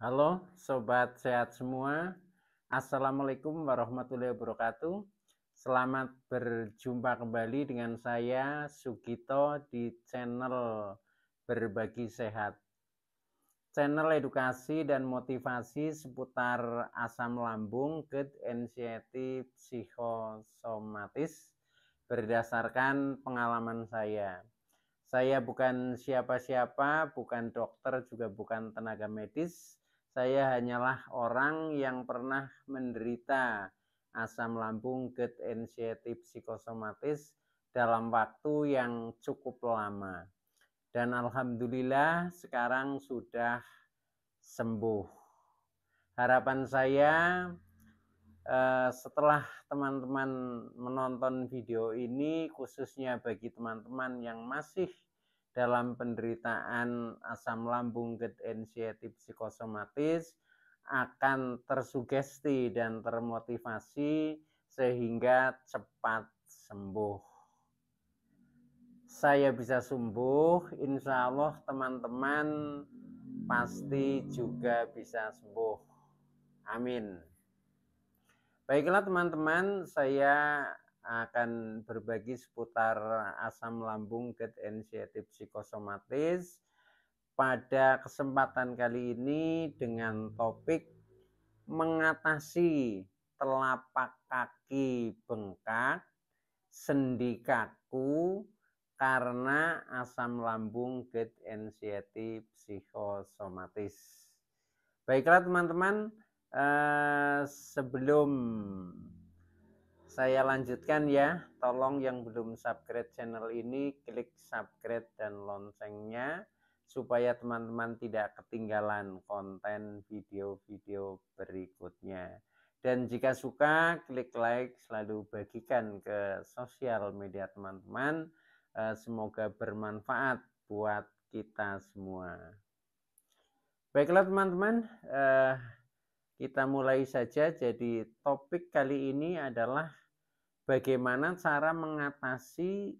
Halo sobat sehat semua. Assalamualaikum warahmatullahi wabarakatuh. Selamat berjumpa kembali dengan saya Sugito di channel Berbagi Sehat. Channel edukasi dan motivasi seputar asam lambung, GERD, anxiety, psikosomatis berdasarkan pengalaman saya. Saya bukan siapa-siapa, bukan dokter, juga bukan tenaga medis. Saya hanyalah orang yang pernah menderita asam lambung, GERD, anxiety, psikosomatis dalam waktu yang cukup lama. Dan alhamdulillah sekarang sudah sembuh. Harapan saya setelah teman-teman menonton video ini, khususnya bagi teman-teman yang masih dalam penderitaan asam lambung, GERD, anxiety, psikosomatis, akan tersugesti dan termotivasi sehingga cepat sembuh. Saya bisa sembuh, insya Allah teman-teman pasti juga bisa sembuh. Amin. Baiklah teman-teman, saya akan berbagi seputar asam lambung, GERD, anxiety, psikosomatis. Pada kesempatan kali ini dengan topik mengatasi telapak kaki bengkak, sendi kaku karena asam lambung, GERD, anxiety, psikosomatis. Baiklah teman-teman, sebelum saya lanjutkan ya, tolong yang belum subscribe channel ini klik subscribe dan loncengnya supaya teman-teman tidak ketinggalan konten video-video berikutnya. Dan jika suka, klik like, selalu bagikan ke sosial media teman-teman. Semoga bermanfaat buat kita semua. Baiklah teman-teman, kita mulai saja. Jadi topik kali ini adalah bagaimana cara mengatasi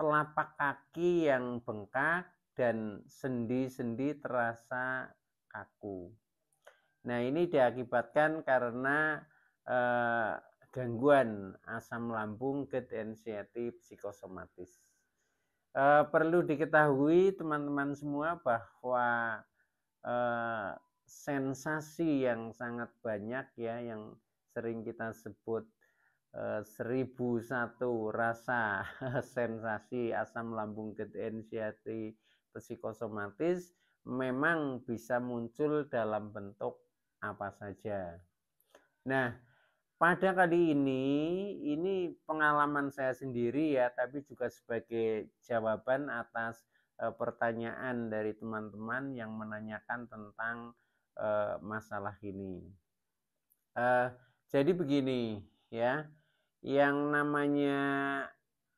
telapak kaki yang bengkak dan sendi-sendi terasa kaku. Nah, ini diakibatkan karena gangguan asam lambung, GERD, anxiety, psikosomatis. Perlu diketahui teman-teman semua bahwa sensasi yang sangat banyak ya, yang sering kita sebut 1001 rasa sensasi asam lambung, GERD, anxiety, psikosomatis memang bisa muncul dalam bentuk apa saja. Nah, pada kali ini pengalaman saya sendiri ya, tapi juga sebagai jawaban atas pertanyaan dari teman-teman yang menanyakan tentang masalah ini. Jadi begini ya, yang namanya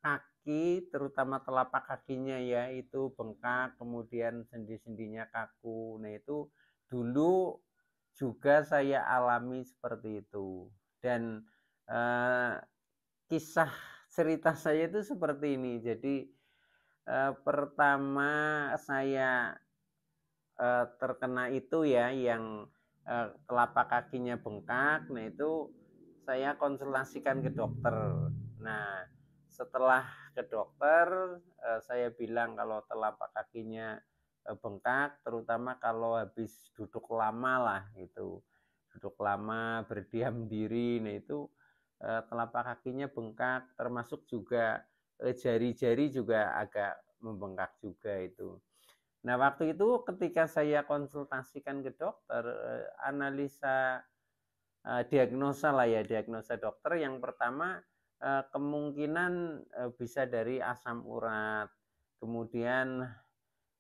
kaki, terutama telapak kakinya ya, itu bengkak, kemudian sendi-sendinya kaku. Nah itu dulu juga saya alami seperti itu. Dan kisah cerita saya itu seperti ini. Jadi pertama saya terkena itu ya, yang telapak kakinya bengkak. Nah itu saya konsultasikan ke dokter. Nah setelah ke dokter, saya bilang kalau telapak kakinya bengkak, terutama kalau habis duduk lama lah itu, duduk lama berdiam diri. Nah itu telapak kakinya bengkak, termasuk juga jari-jari juga agak membengkak juga itu. Nah, waktu itu ketika saya konsultasikan ke dokter, analisa diagnosa lah ya, diagnosa dokter yang pertama kemungkinan bisa dari asam urat, kemudian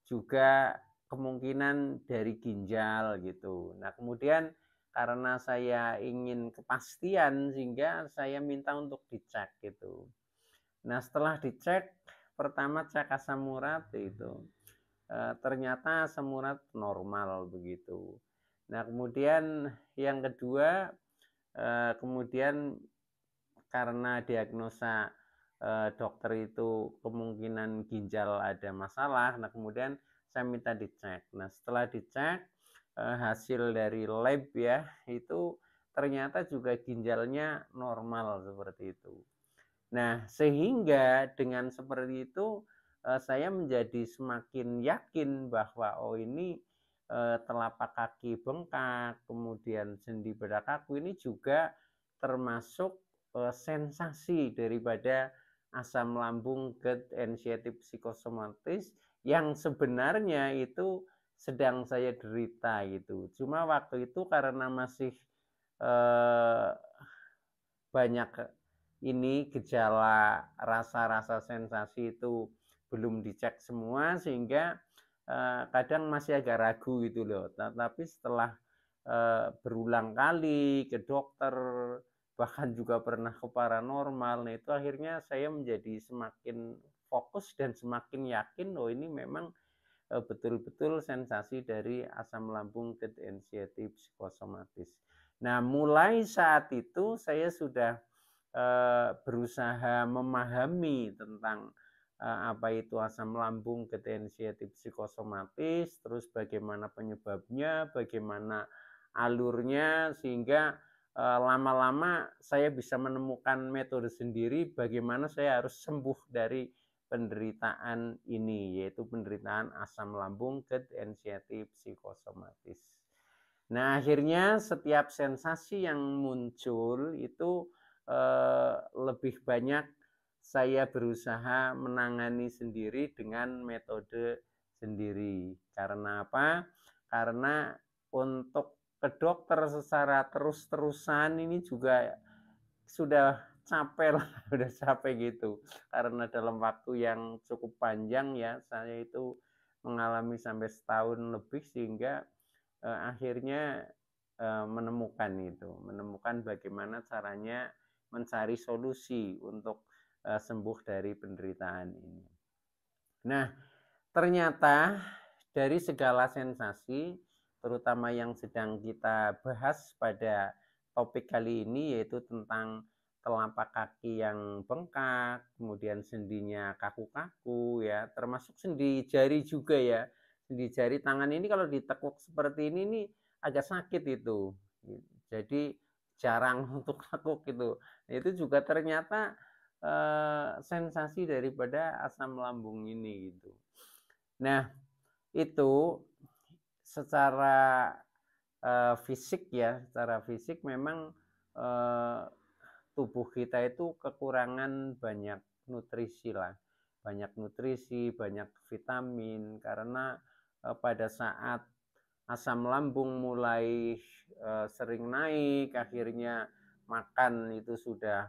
juga kemungkinan dari ginjal gitu. Nah, kemudian karena saya ingin kepastian sehingga saya minta untuk dicek gitu. Nah, setelah dicek, pertama cek asam urat itu. Ternyata asam urat normal begitu. Nah, kemudian yang kedua, kemudian karena diagnosa dokter itu kemungkinan ginjal ada masalah. Nah, kemudian saya minta dicek. Nah, setelah dicek, hasil dari lab ya, itu ternyata juga ginjalnya normal seperti itu. Nah, sehingga dengan seperti itu saya menjadi semakin yakin bahwa oh ini telapak kaki bengkak, kemudian sendi berak kaku ini juga termasuk sensasi daripada asam lambung GERD anxiety psikosomatis yang sebenarnya itu sedang saya derita gitu. Cuma waktu itu karena masih eh, banyak ini gejala rasa-rasa sensasi itu belum dicek semua sehingga kadang masih agak ragu gitu loh. Tapi setelah berulang kali ke dokter, bahkan juga pernah ke paranormal, nah itu akhirnya saya menjadi semakin fokus dan semakin yakin oh ini memang betul-betul sensasi dari asam lambung GERD anxiety psikosomatis. Nah, mulai saat itu saya sudah berusaha memahami tentang apa itu asam lambung GERD anxiety psikosomatis, terus bagaimana penyebabnya, bagaimana alurnya, sehingga lama-lama saya bisa menemukan metode sendiri bagaimana saya harus sembuh dari penderitaan ini, yaitu penderitaan asam lambung GERD anxiety psikosomatis. Nah, akhirnya setiap sensasi yang muncul itu lebih banyak saya berusaha menangani sendiri dengan metode sendiri. Karena apa? Karena untuk ke dokter secara terus-terusan ini juga sudah capek lah, udah capek gitu. Karena dalam waktu yang cukup panjang ya, saya itu mengalami sampai setahun lebih sehingga akhirnya menemukan bagaimana caranya mencari solusi untuk sembuh dari penderitaan ini. Nah, ternyata dari segala sensasi, terutama yang sedang kita bahas pada topik kali ini, yaitu tentang telapak kaki yang bengkak, kemudian sendinya kaku-kaku ya, termasuk sendi jari juga ya. Sendi jari tangan ini kalau ditekuk seperti ini nih agak sakit itu. Jadi jarang untuk tekuk itu. Nah, itu juga ternyata sensasi daripada asam lambung ini gitu. Nah, itu secara fisik ya, secara fisik memang tubuh kita itu kekurangan banyak nutrisi lah, banyak nutrisi, banyak vitamin karena pada saat asam lambung mulai sering naik, akhirnya makan itu sudah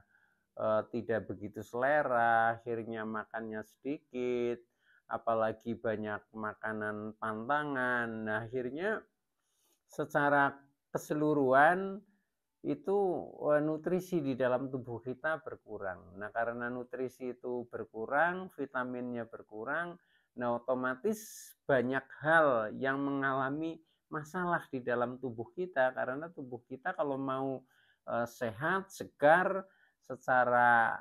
tidak begitu selera, akhirnya makannya sedikit, apalagi banyak makanan pantangan. Nah, akhirnya secara keseluruhan itu nutrisi di dalam tubuh kita berkurang. Nah, karena nutrisi itu berkurang, vitaminnya berkurang, nah otomatis banyak hal yang mengalami masalah di dalam tubuh kita karena tubuh kita kalau mau sehat, segar secara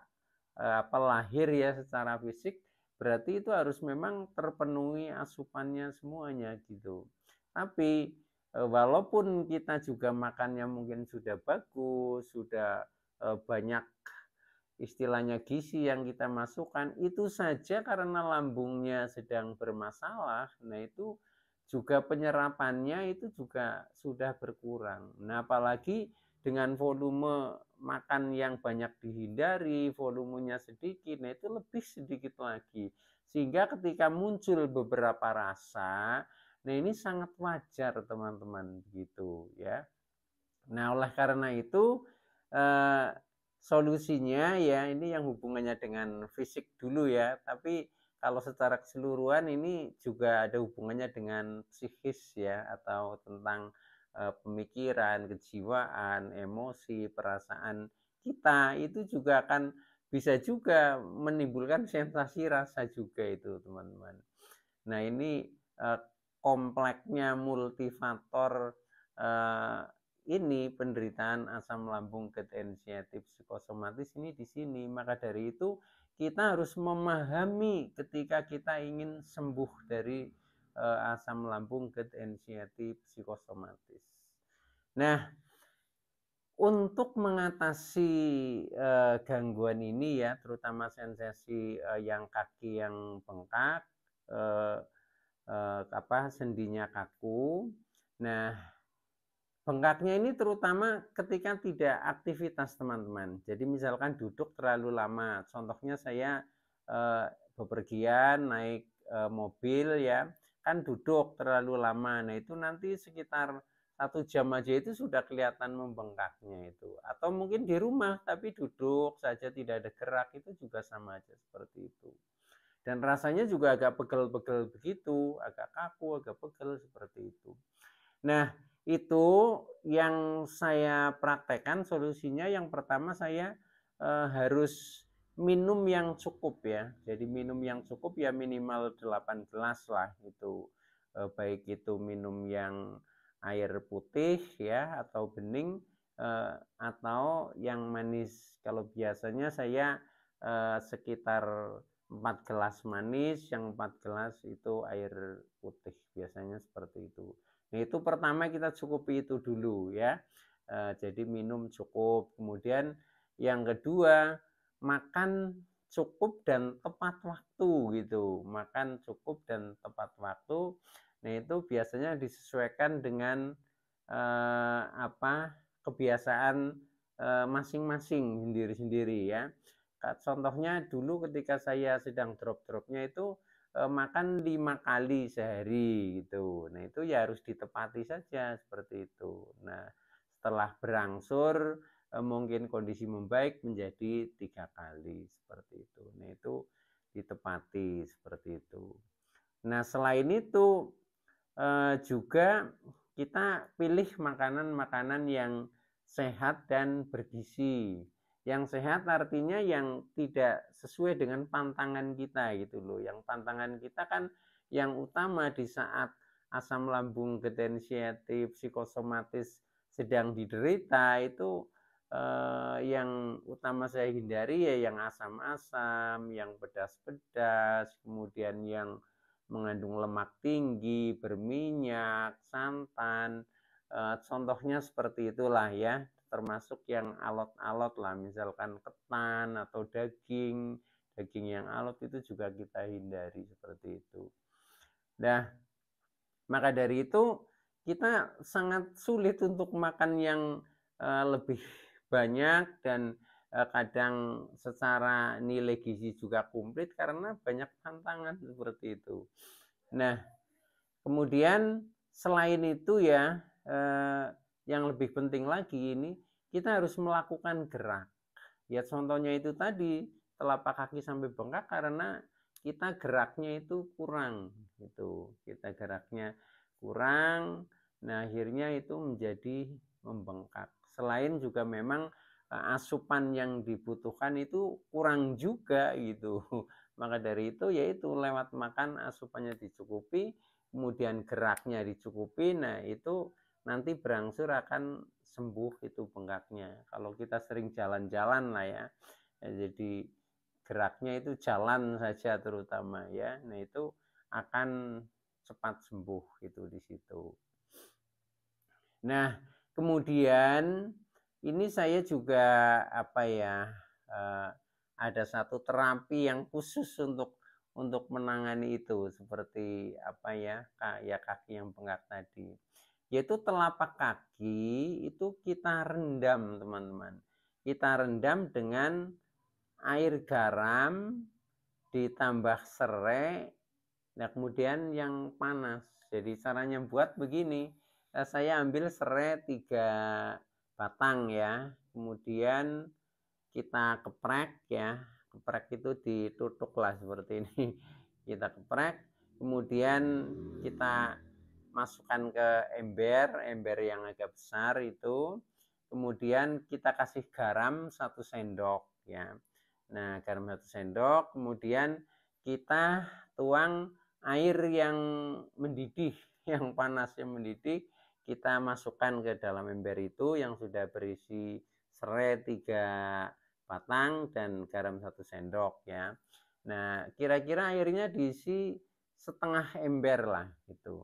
lahir ya, secara fisik, berarti itu harus memang terpenuhi asupannya semuanya gitu. Tapi walaupun kita juga makannya mungkin sudah bagus, sudah banyak istilahnya gizi yang kita masukkan, itu saja karena lambungnya sedang bermasalah, nah itu juga penyerapannya itu juga sudah berkurang. Nah, apalagi dengan volume makan yang banyak dihindari, volumenya sedikit, nah itu lebih sedikit lagi. Sehingga ketika muncul beberapa rasa, nah ini sangat wajar teman-teman begitu ya. Nah, oleh karena itu solusinya ya ini yang hubungannya dengan fisik dulu ya, tapi kalau secara keseluruhan ini juga ada hubungannya dengan psikis ya, atau tentang pemikiran, kejiwaan, emosi, perasaan kita itu juga akan bisa juga menimbulkan sensasi rasa juga itu teman-teman. Nah, ini kompleknya multifaktor ini penderitaan asam lambung GERD anxiety psikosomatis ini di sini. Maka dari itu kita harus memahami ketika kita ingin sembuh dari asam lambung, GERD, anxiety, psikosomatis. Nah, untuk mengatasi gangguan ini ya, terutama sensasi yang kaki yang bengkak, sendinya kaku. Nah, bengkaknya ini terutama ketika tidak aktivitas teman-teman. Jadi misalkan duduk terlalu lama. Contohnya saya bepergian naik mobil ya, kan duduk terlalu lama. Nah itu nanti sekitar 1 jam aja itu sudah kelihatan membengkaknya itu. Atau mungkin di rumah tapi duduk saja tidak ada gerak, itu juga sama aja seperti itu. Dan rasanya juga agak pegel-pegel begitu, agak kaku, agak pegel seperti itu. Nah, itu yang saya praktekkan solusinya. Yang pertama saya harus minum yang cukup ya. Jadi minum yang cukup ya minimal 8 gelas lah itu. Baik itu minum yang air putih ya atau bening atau yang manis. Kalau biasanya saya sekitar 4 gelas manis, yang 4 gelas itu air putih, biasanya seperti itu. Nah itu pertama kita cukupi itu dulu ya. Jadi minum cukup. Kemudian yang kedua, makan cukup dan tepat waktu gitu. Makan cukup dan tepat waktu. Nah itu biasanya disesuaikan dengan kebiasaan masing-masing sendiri-sendiri ya. Contohnya dulu ketika saya sedang drop-dropnya itu makan 5 kali sehari gitu. Nah itu ya harus ditepati saja seperti itu. Nah setelah berangsur mungkin kondisi membaik menjadi 3 kali seperti itu. Nah itu ditepati seperti itu. Nah selain itu juga kita pilih makanan-makanan yang sehat dan bergizi. Yang sehat artinya yang tidak sesuai dengan pantangan kita gitu loh. Yang pantangan kita kan yang utama di saat asam lambung, GERD, anxiety, psikosomatis sedang diderita itu yang utama saya hindari ya yang asam-asam, yang pedas-pedas, kemudian yang mengandung lemak tinggi, berminyak, santan. Contohnya seperti itulah ya, termasuk yang alot-alot lah, misalkan ketan atau daging yang alot itu juga kita hindari seperti itu. Nah, maka dari itu kita sangat sulit untuk makan yang lebih banyak dan kadang secara nilai gizi juga komplit karena banyak tantangan seperti itu. Nah, kemudian selain itu ya yang lebih penting lagi ini kita harus melakukan gerak. Ya contohnya itu tadi telapak kaki sampai bengkak karena kita geraknya itu kurang gitu. Kita geraknya kurang, nah akhirnya itu menjadi membengkak. Selain juga memang asupan yang dibutuhkan itu kurang juga gitu. Maka dari itu yaitu lewat makan asupannya dicukupi, kemudian geraknya dicukupi, nah itu nanti berangsur akan sembuh itu bengkaknya. Kalau kita sering jalan-jalan lah ya, jadi geraknya itu jalan saja terutama ya, nah itu akan cepat sembuh itu di situ. Nah kemudian ini saya juga ada satu terapi yang khusus untuk menangani itu seperti kaki yang bengkak tadi, yaitu telapak kaki itu kita rendam teman-teman. Kita rendam dengan air garam ditambah serai, nah kemudian yang panas. Jadi caranya buat begini, saya ambil serai 3 batang ya, kemudian kita keprek ya, keprek itu ditutuk lah seperti ini. Kita keprek, kemudian kita masukkan ke ember yang agak besar itu, kemudian kita kasih garam 1 sendok ya. Nah garam 1 sendok, kemudian kita tuang air yang mendidih, yang panas yang mendidih, kita masukkan ke dalam ember itu yang sudah berisi serai 3 batang dan garam 1 sendok ya. Nah kira-kira airnya diisi setengah ember lah itu.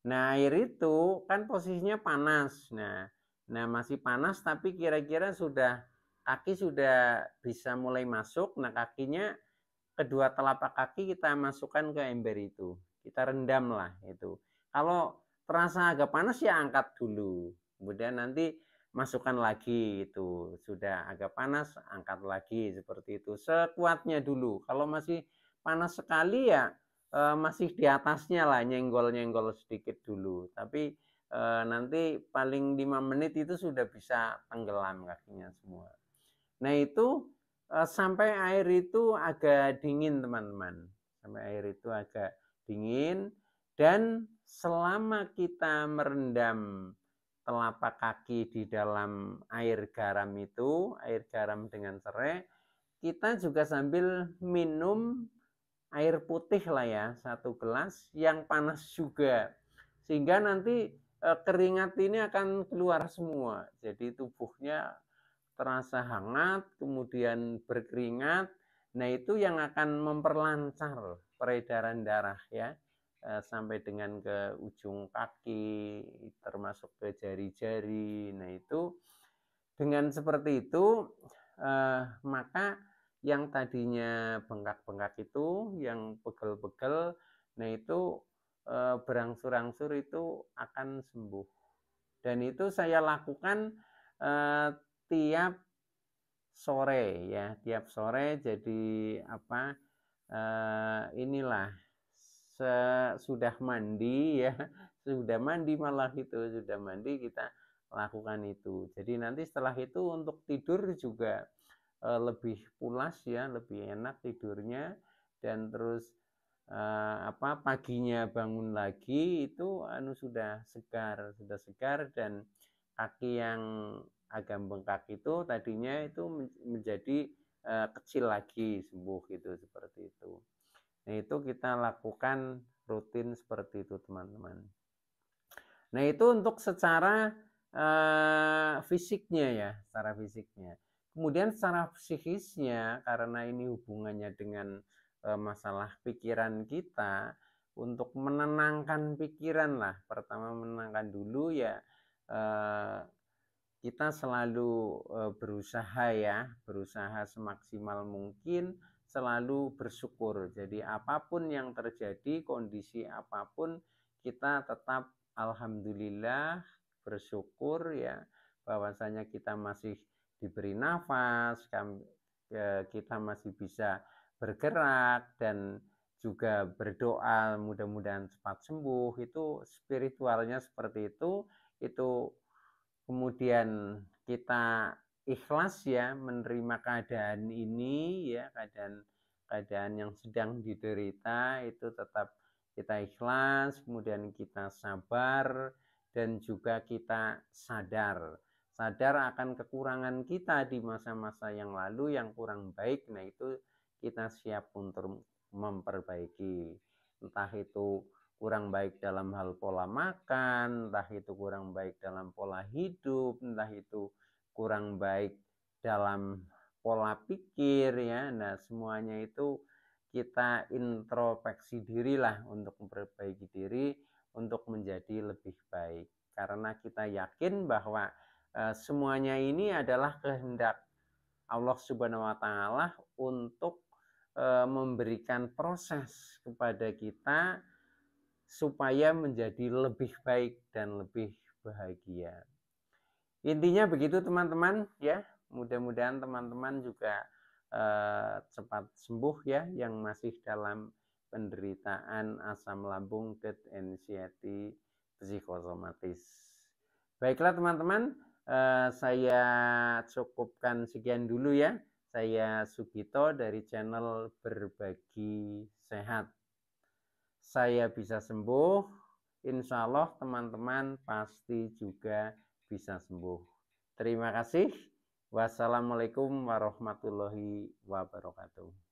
Nah, air itu kan posisinya panas. Nah, masih panas tapi kira-kira kaki sudah bisa mulai masuk. Nah, kakinya kedua telapak kaki kita masukkan ke ember itu. Kita rendam lah itu. Kalau terasa agak panas ya angkat dulu. Kemudian nanti masukkan lagi itu. Sudah agak panas, angkat lagi seperti itu. Sekuatnya dulu. Kalau masih panas sekali ya masih di atasnya lah, nyenggol-nyenggol sedikit dulu. Tapi nanti paling 5 menit itu sudah bisa tenggelam kakinya semua. Nah, itu sampai air itu agak dingin, teman-teman. Sampai air itu agak dingin, dan selama kita merendam telapak kaki di dalam air garam itu, air garam dengan serai, kita juga sambil minum air putih lah ya, 1 gelas yang panas juga. Sehingga nanti keringat ini akan keluar semua. Jadi tubuhnya terasa hangat, kemudian berkeringat. Nah, itu yang akan memperlancar peredaran darah ya, sampai dengan ke ujung kaki, termasuk ke jari-jari. Nah, itu dengan seperti itu maka yang tadinya bengkak-bengkak itu, yang pegel-pegel, nah itu berangsur-angsur itu akan sembuh. Dan itu saya lakukan tiap sore ya, tiap sore. Jadi apa, inilah sudah mandi ya, sudah mandi malah itu, sudah mandi kita lakukan itu. Jadi nanti setelah itu untuk tidur juga lebih pulas ya, lebih enak tidurnya. Dan terus paginya bangun lagi itu sudah segar, dan kaki yang agak bengkak itu tadinya itu menjadi kecil lagi, sembuh gitu, seperti itu. Nah, itu kita lakukan rutin seperti itu, teman-teman. Nah, itu untuk secara fisiknya ya, secara fisiknya. Kemudian secara psikisnya, karena ini hubungannya dengan masalah pikiran kita, untuk menenangkan pikiran lah. Pertama menenangkan dulu ya, kita selalu berusaha semaksimal mungkin selalu bersyukur. Jadi apapun yang terjadi, kondisi apapun, kita tetap alhamdulillah, bersyukur ya, bahwasanya kita masih diberi nafas, kita masih bisa bergerak, dan juga berdoa mudah-mudahan cepat sembuh. Itu spiritualnya seperti itu. Kemudian kita ikhlas ya menerima keadaan ini ya, keadaan yang sedang diderita itu tetap kita ikhlas, kemudian kita sabar, dan juga kita sadar akan kekurangan kita di masa-masa yang lalu yang kurang baik. Nah, itu kita siap untuk memperbaiki, entah itu kurang baik dalam hal pola makan, entah itu kurang baik dalam pola hidup, entah itu kurang baik dalam pola pikir ya. Nah, semuanya itu kita introspeksi dirilah untuk memperbaiki diri untuk menjadi lebih baik. Karena kita yakin bahwa semuanya ini adalah kehendak Allah Subhanahu wa taala untuk memberikan proses kepada kita supaya menjadi lebih baik dan lebih bahagia. Intinya begitu, teman-teman ya. Mudah-mudahan teman-teman juga cepat sembuh ya, yang masih dalam penderitaan asam lambung, GERD, anxiety, psikosomatis. Baiklah teman-teman, saya cukupkan sekian dulu ya. Saya Sugito dari channel Berbagi Sehat. Saya bisa sembuh, insya Allah teman-teman pasti juga bisa sembuh. Terima kasih. Wassalamualaikum warahmatullahi wabarakatuh.